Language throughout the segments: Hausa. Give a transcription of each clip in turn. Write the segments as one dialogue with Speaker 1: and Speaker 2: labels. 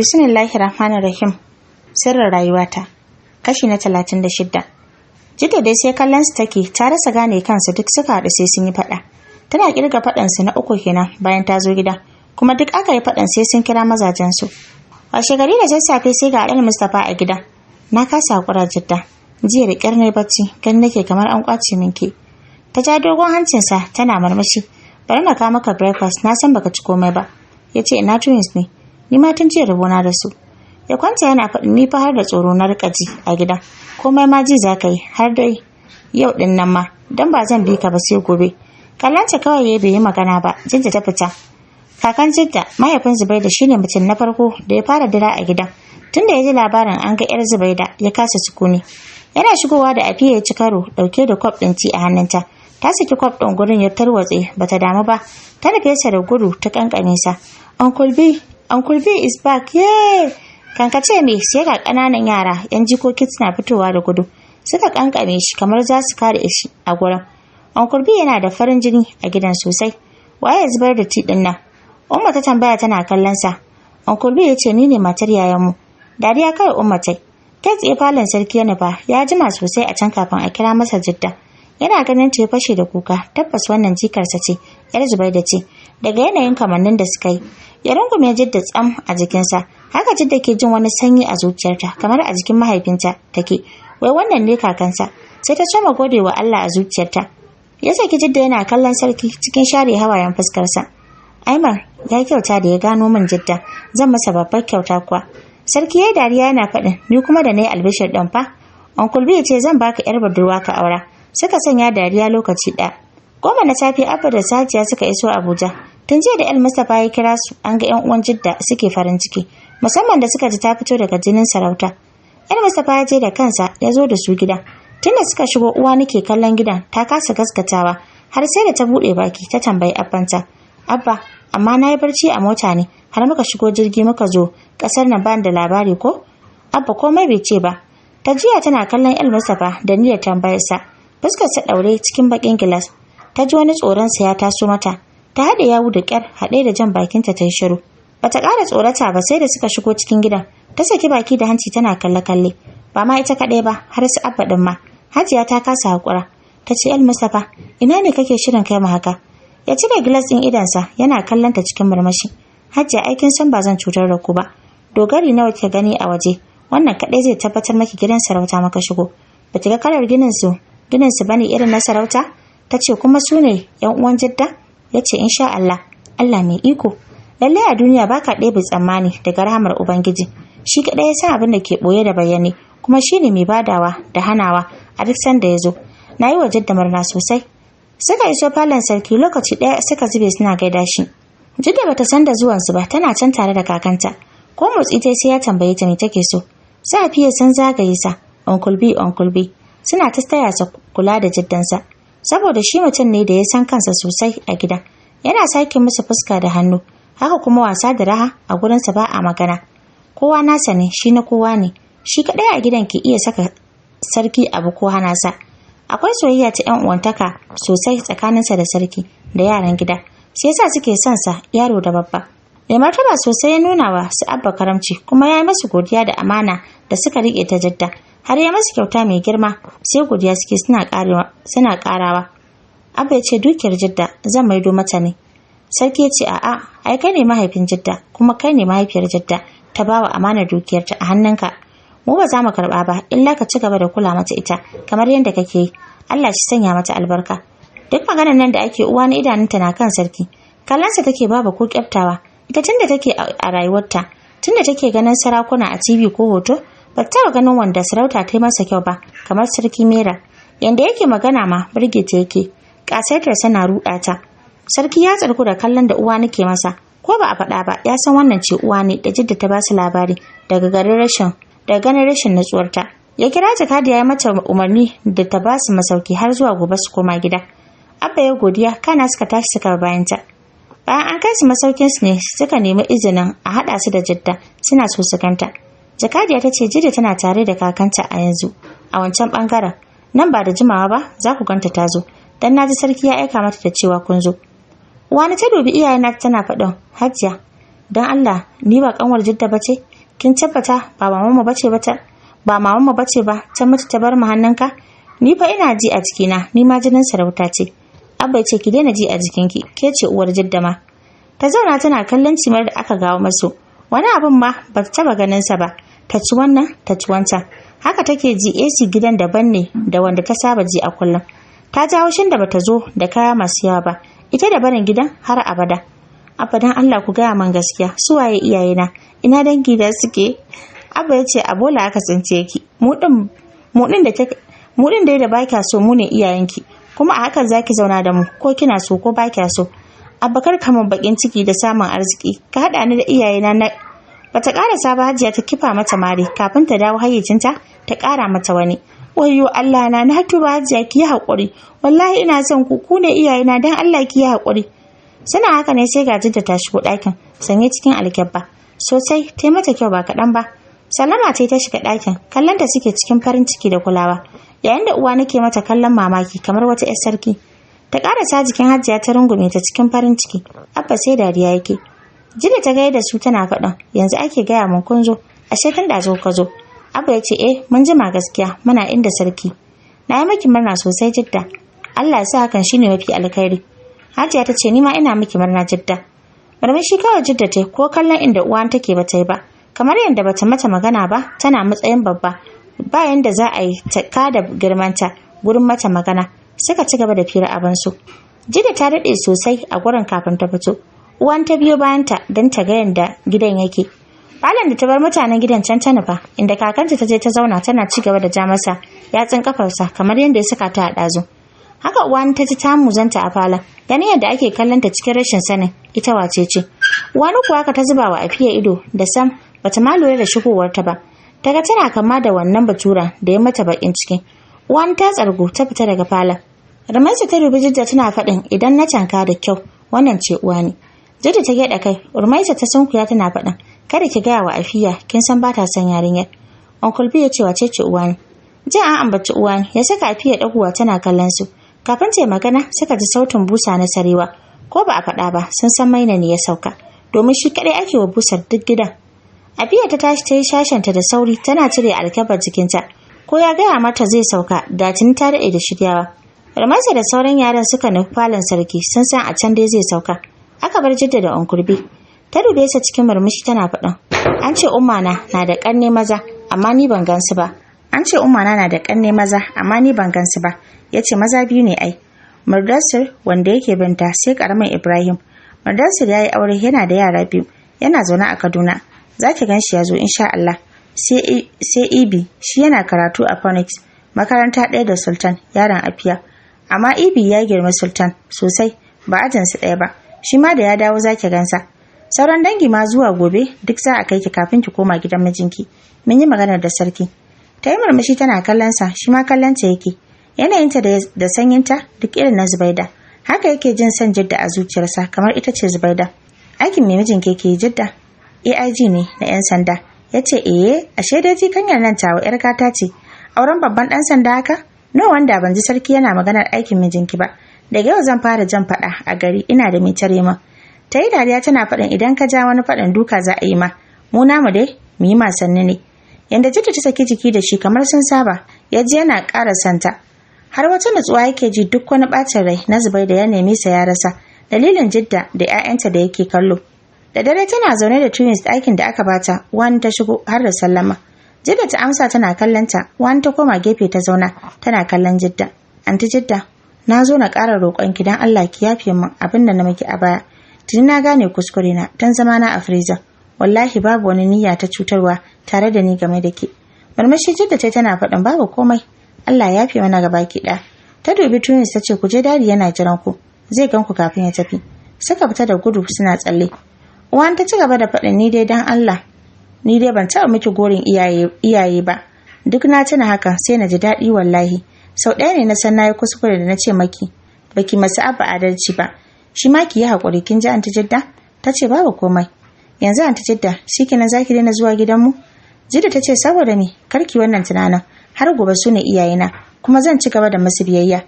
Speaker 1: Bismillahirrahmanirrahim. Sirrin rayuwata. Kashi na 36. Jidda dai sai kallon su take, ta rasa gane kansu duk suka haɗu sai sun yi faɗa. Tana kirga faɗan su na uku kenan bayan ta zo gida, kuma duk aka yi faɗan sai sun kira mazajen su. Washe gari da sassafe sai ga Alhaji Mustapha a gida. Na kasa hakura Jidda. Jiya da ƙyar ne bacci, gan nake kamar an kwace min ke. Ta ja dogon hancinsa tana marmashi. Bari na kawo maka breakfast, na san baka ci komai ba. Yace ina twins ne. Ni ma tun jiya rabona da su. Ya kwanta yana faɗin ni fa har da tsoro na rika ji a gida. Komai ma ji za ka yi har dai yau din nan ma, dan ba zan bi ka ba sai gobe. Kallanta kawai ya bai yi magana ba. Jidda ta fita. Kakan Jidda, mahaifin Zubaida shine mutum na farko da ya fara dira a gidan. Tunda ya ji labarin an ga yar Zubaida ya kasa sukuni. Yana shigowa da afiya ya ci karo dauke da kwaf ɗin ti a hannunta. Ta saki kwaf ɗin gurin ya tarwatse bata damu ba. Ta nufe sa da gudu ta kankane sa. Uncle B is back, yay! Kankace me sai ga ƙananan yara, yan jikoki suna fitowa da gudu. Suka kankame shi kamar za su kare shi a gurin. Uncle B yana da farin jini a gidan sosai. Waye zubar da ti din nan? Umma ta tambaya tana kallon sa. Uncle B ya ce ni ne matar yayanmu. Dariya kai Umma tai. Kai tsaye falon sarki ya nufa, ya jima sosai a can kafin a kira masa Jidda. Yana ganin ta ya fashe da kuka, tabbas wannan jikarsa ce, yar Zubaida ce, daga yanayin kamannin da suka yi. Ya rungume Jidda tsam a jikinsa, haka Jidda ke jin wani sanyi a zuciyarta, kamar a jikin mahaifinta take. Wai wannan ne kakansa, sai ta soma gode wa Allah a zuciyarta. Ya saki Jidda yana kallon sarki cikin share hawayen fuskarsa. Aimar ya kyauta da ya gano min Jidda, zan masa babbar kyauta kuwa. Sarki ya dariya yana faɗin, ni kuma da na yi albishir ɗin fa. Uncle B ya ce zan baka yar budurwa ka aura. Suka sanya dariya lokaci ɗaya. 10 na safe Abba da Sajiya suka iso Abuja. Tun jiya da El Mustapha ya kira su, an ga 'yan uwan Jidda suke farin ciki, musamman da suka ji ta fito daga jinin sarauta. El Mustapha ya je da kansa ya zo da su gida. Tunda suka shigo uwa nake kallon gidan, ta kasa gaskatawa, har sai da ta buɗe baki ta tambayi abbanta. Abba, amma na yi barci a mota ne, har muka shigo jirgi muka zo ƙasar nan ban da labari ko? Abba komai bai ce ba. Ta jiya tana kallon El Mustapha da niyyar tambayarsa. Fuskarsa ɗaure cikin baƙin gilas. Ta ji wani tsoronsa ya taso mata. Ta haɗe yawu da ƙyar haɗe da jan bakinta ta yi shiru. Bata ƙara tsorata ba sai da suka shigo cikin gidan. Ta saki baki da hanci tana kalle-kalle. Ba ma ita kaɗai ba, har su Abba ɗin ma. Hajiya ta kasa haƙura. Ta ce El Mustapha, ina ne kake shirin kai mu haka? Ya cire gilas ɗin idansa yana kallon ta cikin murmushi. Hajiya aikin san ba zan cutar da ku ba. Dogari nawa kika gani a waje. Wannan kaɗai zai tabbatar maki gidan sarauta maka shigo. Bata ga kalar ginin su bane irin na sarauta? Ta ce kuma su ne yan uwan Jidda? Ya ce insha Allah, Allah mai iko. Lallai a duniya baka ɗebe tsammani daga rahamar Ubangiji. Shi kaɗai ya san abin da ke ɓoye da bayyane, kuma shi ne mai badawa da hanawa a duk sanda ya zo. Na yi wa Jidda murna sosai. Suka iso falon sarki lokaci ɗaya suka zube suna gaida shi. Jidda bata san da zuwansu ba, tana can tare da kakanta. Ko motsi ta sai ya tambaye ta me take so. Sa fiye sun zagaye sa, Uncle B. Suna ta taya sa kula da Jiddansa, saboda shi mutum ne da ya san kansa sosai a gida. Yana sake musu fuska da hannu, haka kuma wasa da raha a gurinsa ba a magana. Kowa nasa ne, shi na kowa ne. Shi kaɗai a gidan ke iya saka sarki abu ko hana sa. Akwai soyayya ta 'yan uwantaka sosai tsakaninsa da sarki da yaran gida. Shi yasa suke son sa yaro da babba. Mai martaba sosai ya nuna wa su Abba karamci, kuma ya yi masu godiya da amana da suka riƙe ta Jidda. Har ya masu kyauta mai girma, sai godiya suke suna karawa. Abba ya ce dukiyar Jidda zan maido mata ne. Sarki ya ce a'a, ai kai ne mahaifin Jidda, kuma kai ne mahaifiyar Jidda, ta bawa amanar dukiyarta a hannunka. Mu ba za mu karɓa ba, illa ka ci gaba da kula mata ita kamar yadda kake yi. Allah shi sanya mata albarka. Duk maganar nan da ake uwa na idanunta na kan sarki. Kallansa take babu ko kyaftawa. Ita tunda take a rayuwarta, tunda take ganin sarakuna a TV ko hoto, ba ta ganin wanda sarauta ta yi masa kyau ba kamar sarki Mera. Yanda yake magana ma burge ta yake, ƙasaitar sana ruɗa ta. Sarki ya tsarku da kallon da uwa nake masa, ko ba a faɗa ba ya san wannan ce uwa ne da Jidda ta ba su labari daga ganin rashin natsuwarta. Ya kira jakadiya ya mata umarni da ta ba su masauki har zuwa gobe su koma gida. Abba ya godiya, kana suka tashi suka bayanta. Bayan an kai su masaukinsu ne suka nemi izinin a haɗa su da Jidda, suna so su ganta. Jakadiya ta ce Jidda tana tare da kakanta a yanzu a wancan ɓangaren. Nan ba da jimawa ba za ku ganta ta zo, dan naji sarki ya aika mata da cewa kun zo. Wani ta dubi iyayena tana faɗin, Hajiya, dan Allah ni ba kanwar Jidda bace? Kin tabbata ba mamanmu bace ba ta mutu ta bar mu hannunka? Ni fa ina ji a jikina, ni ma jinin sarauta ce. Abba ya ce ki daina ji a jikinki, ke ce uwar Jidda ma. Ta zauna tana kallon cimar da aka gawo masu. Wani abin ma ba ta taba ganin sa ba. Ta ci wannan, ta ci wancan. Haka take ji AC gidan daban ne da wanda ta saba ji a kullum. Ta ji haushin da bata zo da kaya masu yawa ba. Ita da barin gidan har abada. Abadan Allah ku gaya man gaskiya, su waye iyayena? Ina dangi da suke? Abba ya ce a bola aka tsince ki. Mu din da ba kya so mu ne iyayenki. Kuma a hakan zaki zauna da mu ko kina so ko ba kya so. Abakar kamar bakin ciki da samun arziki. Ka hada ni da iyayena na. Bata karasa ba, Hajiya ta kifa mata mari kafin ta dawo hayyacinta ta kara mata wani. Wayyo Allah na tuba Hajiya, ki yi hakuri. Wallahi ina son ku ne iyayena, dan Allah ki yi hakuri. Suna haka ne sai ga Jidda ta shigo ɗakin sanye cikin alkyabba sosai, ta yi mata kyau ba kaɗan ba. Salama ta shiga ɗakin, kallon da suke cikin farin ciki da kulawa, yayin da uwa nake mata kallon mamaki kamar wata 'yar sarki. Ta ƙarasa jikin Hajiya ta rungume ta cikin farin ciki. Abba sai dariya yake. Jidda ta gaida su tana faɗin, yanzu ake gaya mun kun zo, ashe tun da zo ka zo. Abba ya ce mun jima gaskiya, muna inda sarki. Na yi miki murna sosai Jidda, Allah ya sa hakan shine mafi alkhairi. Hajiya ta ce ni ma ina miki murna Jidda. Murmushi kawai Jidda ta ko kallon inda uwan take bata yi ba, kamar yadda bata mata magana ba, tana matsayin babba, bayan da za a yi ta kada girmanta gurin mata magana. Suka ci gaba da fira abin su. Jidda ta daɗe sosai a gurin kafin ta fito. Uwan ta biyo bayanta don ta ga yadda gidan yake. Falon da ta bar mutanen gidan can ta nufa, inda kakanta ta je ta zauna tana ci gaba da ja masa yatsun kafarsa kamar yadda ya saka ta a ɗazu. Haka uwan ta ji ta muzanta a falon, ganin yadda ake kallon ta cikin rashin sanin ita wace ce. Uwan kuwa haka ta zuba wa Afiya ido da sam bata ma lura da shigowar ta ba. Daga tana kama da wannan batura da ya mata bakin ciki. Uwan ta tsargu ta fita daga falon. Ramansa ta rubi Jidda tana faɗin, idan na canka da kyau wannan ce uwa ne. Jidda ta gyaɗa kai, Urmaisa ta sunkuya tana faɗin, kada ki gaya wa Afiya, kin san ba ta son yarinyar. Uncle B ya ce wace ce uwa ne? Jin an ambaci uwa ne ya saka Afiya ɗaguwa tana kallon su. Kafin ta yi magana suka ji sautin busa na sarewa, ko ba a faɗa ba sun san maina ne ya sauka, domin shi kaɗai ake wa busar duk gidan. Afiya ta tashi ta yi shashenta da sauri tana cire alkabar jikinta, ko ya gaya mata zai sauka da tuni ta daɗe da shiryawa. Ramansa da sauran yaran suka nufi falon sarki, sun san a can dai zai sauka. Aka bar Jidda da Unkurbi. Ta dube sa cikin murmushi tana faɗin, an ce ummana na da ƙanne maza amma ni ban gansu ba. Ya ce maza biyu ne ai. Murdassir wanda yake binta sai karamin Ibrahim. Murdassir ya yi aure yana da yara biyu, yana zaune a Kaduna. Za ki gan shi ya zo insha Allah. Sai Ibi shi yana karatu a Phoenix, makaranta ɗaya da Sultan yaron Afiya. Amma Ibi ya girma Sultan sosai, ba ajinsu ɗaya ba. Shi ma da ya dawo za ki gansa. Sauran dangi ma zuwa gobe duk za a kai ki kafin ki koma gidan mijinki. Mun yi maganar da sarki. Ta yi murmushi tana kallon sa, shi ma kallon ta yake. Yanayinta da sanyinta duk irin na Zubaida. Haka yake jin son Jidda a zuciyarsa kamar ita ce Zubaida. Aikin mai mijin ke Jidda? AIG ne na 'yan sanda. Ya ce ashe dai kanyar nan tawa 'yar gata ce. Auren babban ɗan sanda haka? No wanda ban ji sarki yana maganar aikin mijinki ba. Daga yau zan fara jan faɗa a gari, ina da mai tare ma. Ta yi dariya tana faɗin, idan ka ja wani faɗin duka za a yi ma. Mu namu dai mu yi masanni ne. Yanda Jidda ta saki jiki da shi kamar sun saba, ya ji yana ƙara santa. Har wata nutsuwa yake ji duk wani ɓacin rai na Zubaida ya nemi sa ya rasa, dalilin Jidda da 'ya'yanta da yake kallo. Da dare tana zaune da twins ɗakin da aka bata, wani ta shigo har da sallama. Jidda ta amsa tana kallon ta, wani ta koma gefe ta zauna tana kallon Jidda. Anti Jidda, na zo na ƙara roƙon ki dan Allah ki yafe min abin da na miki a baya. Tuni na gane kuskure na dan zama na a freezer. Wallahi babu wani niyya ta cutarwa tare da ni game da ke. Marmashi Jidda tana faɗin babu komai. Allah ya yafe mana gaba ki ɗaya. Ta dubi twins ta ce ku je dadi yana jiran ku. Zai gan ku kafin ya tafi. Suka fita da gudu suna tsalle. Uwan ta ci gaba da faɗin ni dai dan Allah. Ni dai ban taɓa miki gorin iyaye ba. Duk na tuna haka sai na ji daɗi wallahi. Sau ɗaya ne na san na yi kuskure da na ce maki baki masu abba adalci ba. Shi ma ki yi haƙuri kin ji Anti Jidda? Ta ce babu komai. Yanzu Anti Jidda shikenan zaki daina zuwa gidanmu? Jidda ta ce saboda me karki wannan tunanin. Har gobe su ne iyayena kuma zan ci gaba da musu biyayya.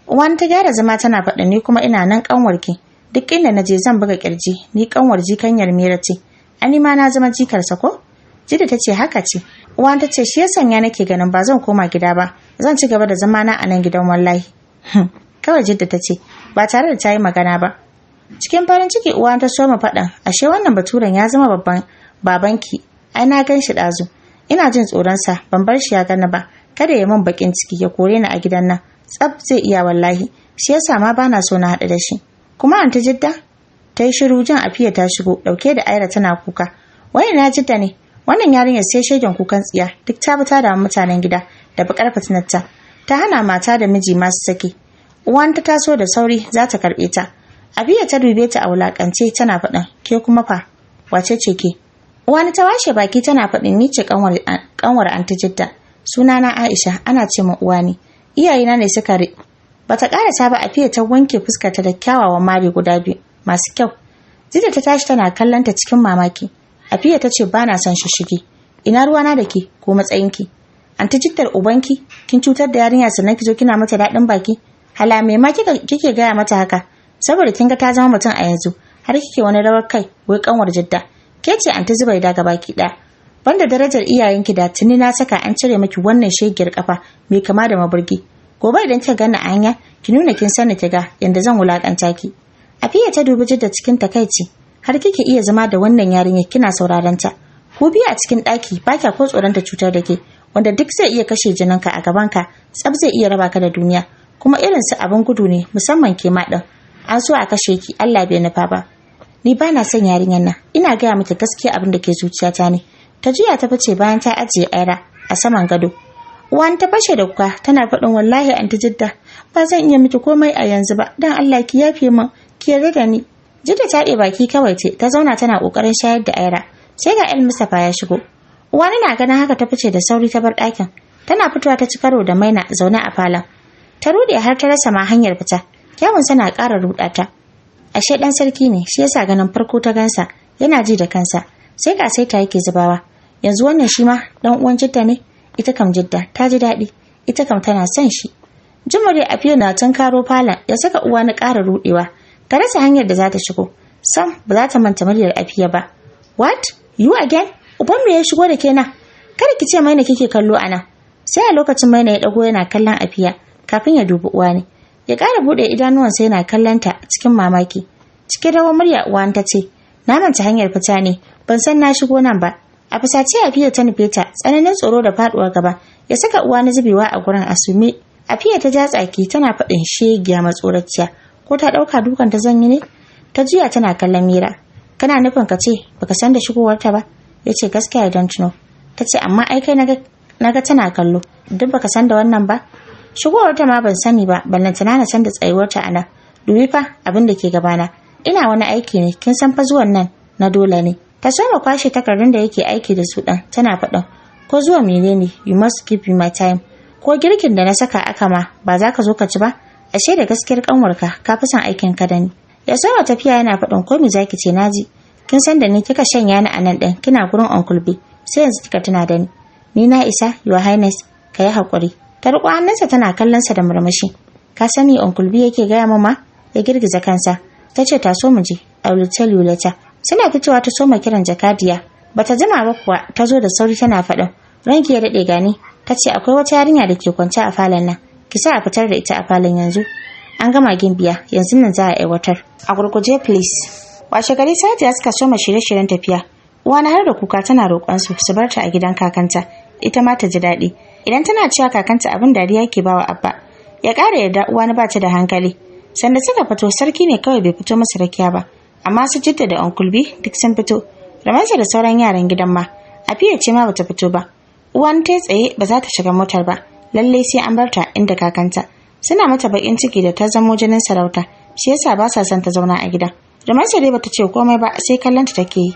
Speaker 1: Uwan ta gyara zama tana faɗin ni kuma ina nan kanwarki. Duk inda naje zan buga kirji, ni kanwar jikanyar Mira ce. ani ma na zama jikarsa ko? Jidda ta ce haka ce. Uwa ta ce shi ya sanya nake ganin ba zan koma gida ba, zan ci gaba da zama na a nan gidan wallahi. Kawai Jidda ta ce ba tare da ta yi magana ba. Cikin farin ciki uwa ta soma faɗan, ashe wannan baturen ya zama babban babanki, ai na gan shi ɗazu. Ina jin tsoronsa, ban bar shi ya gani ba, kada ya min bakin ciki ya kore ni a gidan nan. Tsaf zai iya wallahi, shi yasa ma bana so na haɗu da shi. Kuma anti Jidda ta yi shiru jan Afiya ta shigo ɗauke da Aira tana kuka. Wai na Jidda ne, wannan yarinyar sai shegen kukan tsiya, duk ta bi ta da mutanen gida da bakar fitinarta. Ta hana mata da miji masu saki. Uwan ta taso da sauri za ta karɓe ta. Abiya ta dube ta a wulakance tana faɗin, ke kuma fa wace ce ke? Uwani ta washe baki tana faɗin, ni ce kanwar anti Jidda. Sunana Aisha, ana ce ma uwani. Iyayena ne suka bata karasa ba. Afiya ta wanke fuskarta da kyawawan mari guda biyu masu kyau. Jidda ta tashi tana kallon ta cikin mamaki. Afiya ta ce bana son shishigi. Ina ruwana da ke ko matsayinki? Anti Jiddar ubanki, kin cutar da yarinya sannan ki zo kina mata daɗin baki? Hala me ma kike gaya mata haka? Saboda kin ga ta zama mutum a yanzu, har kike wani rawar kai wai kanwar Jidda. Ke ce anti Zubaida ga baki ɗaya. Banda darajar iyayenki da tuni na saka an cire miki wannan shegiyar kafa mai kama da maburgi. Gobe idan kika gani a hanya, ki nuna kin sani ki ga yanda zan wulakanta ki. Afiya ta dubi Jidda cikin takaici. Har kike iya zama da wannan yarinya kina sauraron ta. Ku biyu a cikin ɗaki ba kya ko tsoron ta cutar da ke, wanda duk zai iya kashe jininka a gabanka, tsab zai iya raba ka da duniya. Kuma irin su abin gudu ne, musamman ke ma ɗin. An so a kashe ki, Allah bai nufa ba. Ni ba na son yarinyar nan, ina gaya miki gaskiya abin da ke zuciyata ne. Ta juya ta fice bayan ta ajiye Aira a saman gado. Uwan ta fashe da kuka tana faɗin, wallahi anti Jidda ba zan iya miki komai a yanzu ba, dan Allah ki yafe min, ki yarda da ni. Jidda ta ɗe baki kawai ce, ta zauna tana ƙoƙarin shayar da Aira. Sai ga El Mustapha ya shigo. Uwani na ganin haka ta fice da sauri ta bar ɗakin. Tana fitowa ta ci karo da Maina zaune a falon. Ta ruɗe har ta rasa ma hanyar fita. Kyawun sana ƙara ruɗa ta. Ashe ɗan sarki ne, shi yasa ganin farko ta gansa, yana ji da kansa. Sai ka sai ta yake zubawa. Yanzu wannan shi ma ɗan uwan Jidda ne? Ita kam Jidda ta ji daɗi. Ita kam tana son shi. Jumare Afiya na tunkaro falon ya saka Uwani ƙara ruɗewa. Ta rasa hanyar da za ta shigo. Sam ba za ta manta muryar Afiya ba. What? You again? Uban me ya shigo da ke nan? Kada ki ce Maina kike kallo a nan. Sai a lokacin Maina ya ɗago yana kallon Afiya kafin ya dubi Uwani. Ya ƙara buɗe idanuwansa yana kallon ta cikin mamaki. Cikin rawar murya Uwani ta ce, na manta hanyar fita ne, ban san na shigo nan ba. A fusace Afiya ta nufe ta, tsananin tsoro da faɗuwar gaba ya saka Uwani zubewa a gurin asume. Afiya ta ja tsaki tana faɗin shegiya matsoraciya. Ko ta ɗauka dukan ta zanyi ne? Ta juya tana kallon Mira. Kana nufin ka ce baka san da shigowarta ba? Ya ce gaskiya I don't know. Ta ce amma ai kai naga tana kallo, duk baka san da wannan ba? Shigowarta ma ban sani ba, ballantana na san da tsayuwarta a nan. Dubi fa abin da ke gabana. Ina wani aiki ne, kin san fa zuwan nan na dole ne. Ta soma kwashe takardun da yake aiki da su ɗan, tana faɗin, ko zuwa menene, you must give me my time. Ko girkin da na saka aka ma ba za ka zo ka ci ba? Ashe da gaskiyar kanwarka ka fi son aikin ka da ni. Ya soma tafiya yana faɗin, ko me zaki ce naji? Kin san da ni kika shanya ni a nan ɗin, kina gurin Uncle B. Sai yanzu kika tuna da ni. Ni na isa, your highness, ka yi haƙuri. Ta riƙo hannunsa tana kallon sa da murmushi. Ka sani Uncle B yake gaya mama? Ya girgiza kansa. Ta ce ta so mu je, I will tell you later. Suna fitowa ta soma kiran jakadiya. Bata jima ba kuwa ta zo da sauri tana faɗin, ranki ya daɗe gani. Ta ce akwai wata yarinya da ke kwance a falon nan. Ki sa a fitar da ita a falon yanzu. An gama gimbiya, yanzu nan za a aiwatar. A gurguje please. Washe gari Sadiya suka soma shirye-shiryen tafiya. Uwani har da kuka tana roƙon su bar ta a gidan kakanta. Ita ma ta ji daɗi. Idan tana cewa kakanta abin dariya ke bawa Abba. Ya ƙara yarda Uwani ba ta da hankali. Sanda suka fito sarki ne kawai bai fito masa rakiya ba. Amma su Jidda da Uncle B duk sun fito. Ramansa da sauran yaran gidan ma. Afiya ce ma bata fito ba. Uwani ta tsaye ba za ta shiga motar ba. Lallai sai an bar ta inda kakanta. Suna mata bakin ciki da ta zamo jinin sarauta. Shi yasa ba sa son ta zauna a gida. Ramansa dai bata ce komai ba sai kallonta take yi.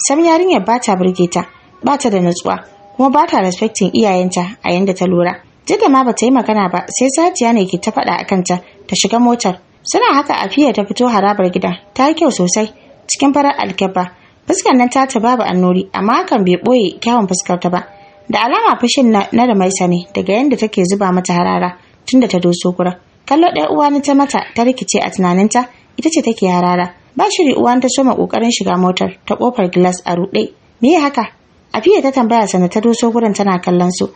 Speaker 1: Sam yarinyar ba ta burge ta, ba ta da nutsuwa, kuma ba ta respecting iyayenta a yanda ta lura. Jidda ma bata yi magana ba sai Sadiya ne ke ta faɗa a kanta ta shiga motar. Suna haka Afiya ta fito harabar gida, ta yi kyau sosai, cikin farar alkyabba. Fuskar nan ta babu annuri, amma hakan bai ɓoye kyawun fuskar ta ba. Da alama fushin na Ramaisa ne daga yanda take zuba mata harara tunda ta doso gura. Kallo ɗaya Uwani ta mata ta rikice a tunaninta ita ce take harara. Ba shiri uwan ta soma kokarin shiga motar ta kofar glass a rude. Me haka? Afiya ta tambaya sana ta doso gurin tana kallon su.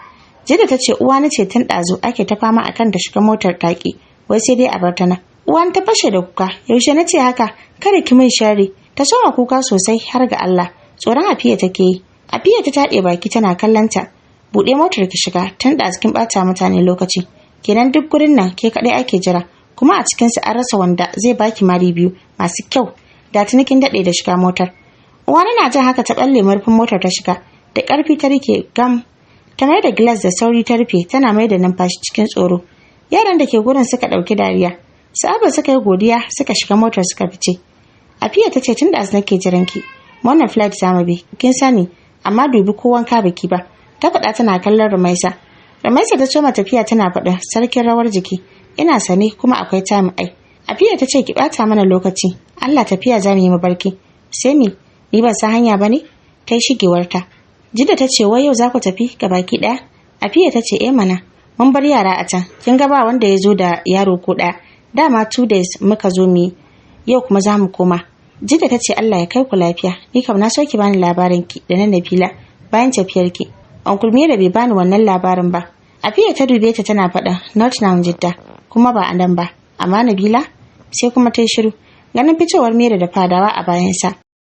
Speaker 1: Jida ta ce uwa na ce tun ɗazu ake ta fama akan ta shiga motar taki. Wai sai dai a bar ta nan. Uwan ta fashe da kuka. Yaushe na ce haka? Kada ki min shari. Ta soma kuka sosai har ga Allah. Tsoron Afiya take yi. Afiya ta taɗe baki tana kallon ta. Buɗe motar ki shiga tun ɗazu kin ɓata mutane lokaci. Kenan duk gurin nan ke kaɗai ake jira. Kuma a cikinsu an rasa wanda zai baki mari biyu masu kyau. Da tuni kin daɗe da shiga motar. Uwani na jin haka ta ɓalle murfin motar ta shiga. Da ƙarfi ta rike gam. Ta mai da gilas da sauri ta rufe tana mai da numfashi cikin tsoro. Yaran da ke gurin suka ɗauki dariya. Sa'aba suka yi godiya suka shiga motar suka fice. Afiya ta ce tun da nake jiran ki. Wannan flight zamu bi. Kin sani amma dubi ko wanka baki ba. Ta faɗa tana kallon Rumaisa. Rumaisa ta soma tafiya tana faɗa sarkin rawar jiki. Ina sane kuma akwai time ai. Afiya ta ce ki ɓata mana lokaci. Allah tafiya za mu yi mabarki. Sai me? Ni ban san hanya ba ne? Ta yi shigewarta. Jidda ta ce wai yau za ku tafi ga baki ɗaya? Afiya ta ce mana. Mun bar yara a can. Kin ga ba wanda ya zo da yaro ko ɗaya. Dama 2 days muka zo mu yi. Yau kuma za mu koma. Jidda ta ce Allah ya kai ku lafiya. Ni kam na so ki bani labarin ki da na Nabila bayan tafiyar ki. Uncle Mira bai bani wannan labarin ba. Afiya ta dube ta tana faɗa not now Jidda kuma ba a nan ba. Amma Nabila sai kuma ta yi shiru. Ganin fitowar Mira da fadawa a bayansa